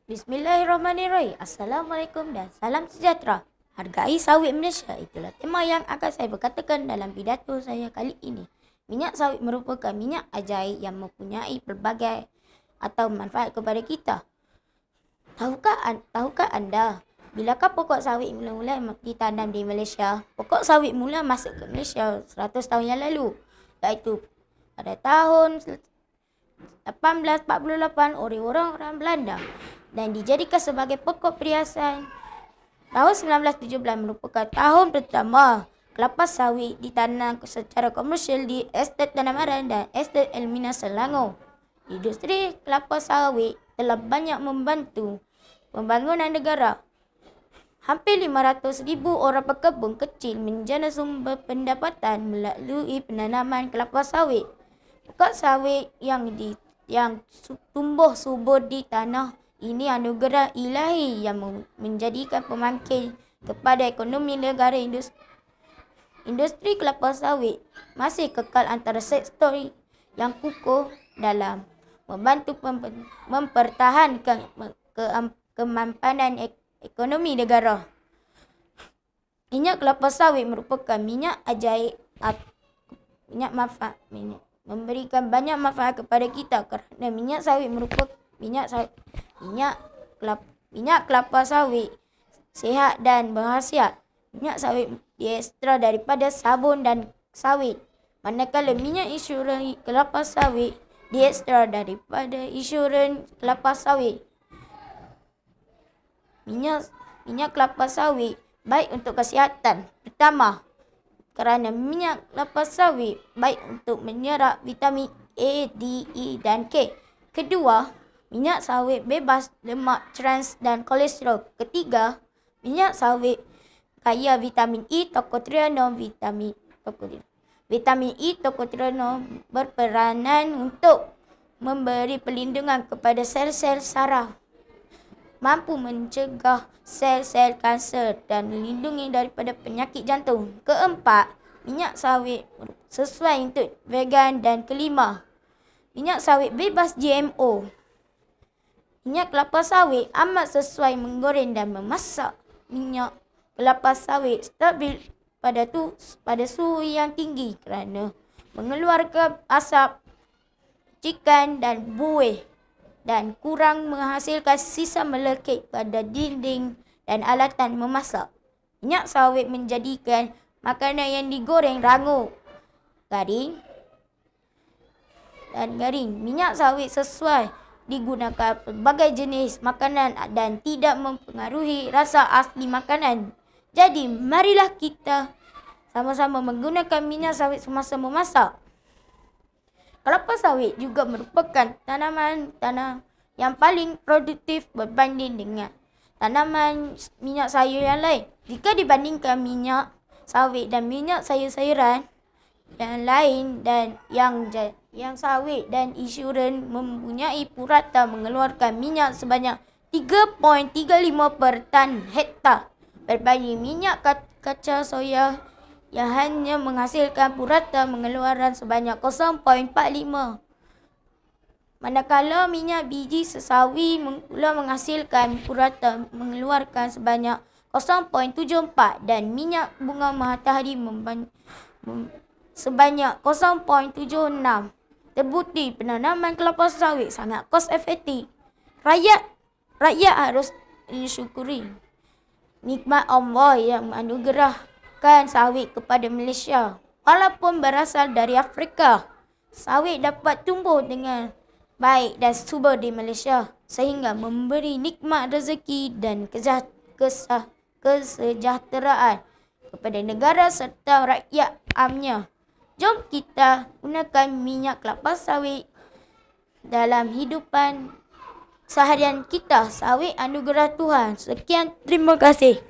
Bismillahirrahmanirrahim. Assalamualaikum dan salam sejahtera. Hargai sawit Malaysia. Itulah tema yang akan saya berkatakan dalam pidato saya kali ini. Minyak sawit merupakan minyak ajaib yang mempunyai pelbagai atau manfaat kepada kita. Tahukah anda bilakah pokok sawit mula-mula ditanam di Malaysia? Pokok sawit mula masuk ke Malaysia 100 tahun yang lalu, iaitu pada tahun 1848 oleh orang-orang Belanda dan dijadikan sebagai pokok perhiasan. Tahun 1917 merupakan tahun pertama kelapa sawit ditanam secara komersial di Estet Tanah Maran dan Estet Elmina Selangor. Industri kelapa sawit telah banyak membantu pembangunan negara. Hampir 500,000 orang pekebun kecil menjana sumber pendapatan melalui penanaman kelapa sawit. Pokok sawit yang tumbuh subur di tanah ini anugerah ilahi yang menjadikan pembangkit kepada ekonomi negara. Industri kelapa sawit masih kekal antara sektor yang kukuh dalam membantu mempertahankan kemampanan ekonomi negara. Minyak kelapa sawit merupakan minyak ajaib, memberikan banyak manfaat kepada kita kerana minyak kelapa sawit sihat dan berkhasiat. Minyak sawit diekstrak daripada sabun dan sawit, manakala minyak insuran kelapa sawit diekstrak daripada insuran kelapa sawit. Minyak kelapa sawit baik untuk kesihatan. Pertama, kerana minyak kelapa sawit baik untuk menyerap vitamin A, D, E dan K. Kedua, minyak sawit bebas lemak trans dan kolesterol. Ketiga, minyak sawit kaya vitamin E, tokotrienol. Vitamin E, tokotrienol berperanan untuk memberi perlindungan kepada sel-sel saraf, mampu mencegah sel-sel kanser dan melindungi daripada penyakit jantung. Keempat, minyak sawit sesuai untuk vegan. Dan kelima, minyak sawit bebas GMO. Minyak kelapa sawit amat sesuai menggoreng dan memasak. Minyak kelapa sawit stabil pada suhu yang tinggi kerana mengeluarkan asap cikan dan buih dan kurang menghasilkan sisa melekit pada dinding dan alatan memasak. Minyak sawit menjadikan makanan yang digoreng rangup, garing. Minyak sawit sesuai digunakan pelbagai jenis makanan dan tidak mempengaruhi rasa asli makanan. Jadi, marilah kita sama-sama menggunakan minyak sawit semasa memasak. Kelapa sawit juga merupakan tanaman yang paling produktif berbanding dengan tanaman minyak sayur yang lain. Jika dibandingkan minyak sawit dan minyak sayur-sayuran yang lain, dan yang sawit dan insuran mempunyai purata mengeluarkan minyak sebanyak 3.35 per tan hektar berbanding minyak kacang soya yang hanya menghasilkan purata mengeluarkan sebanyak 0.45. Manakala minyak biji sesawi pula menghasilkan purata mengeluarkan sebanyak 0.74 dan minyak bunga matahari sebanyak 0.76. Terbukti penanaman kelapa sawit sangat kos efektif. Rakyat harus mensyukuri nikmat Allah yang menganugerahkan sawit kepada Malaysia. Walaupun berasal dari Afrika, sawit dapat tumbuh dengan baik dan subur di Malaysia sehingga memberi nikmat rezeki dan kesejahteraan kepada negara serta rakyat amnya. Jom kita gunakan minyak kelapa sawit dalam hidupan seharian kita. Sawit anugerah Tuhan. Sekian, terima kasih.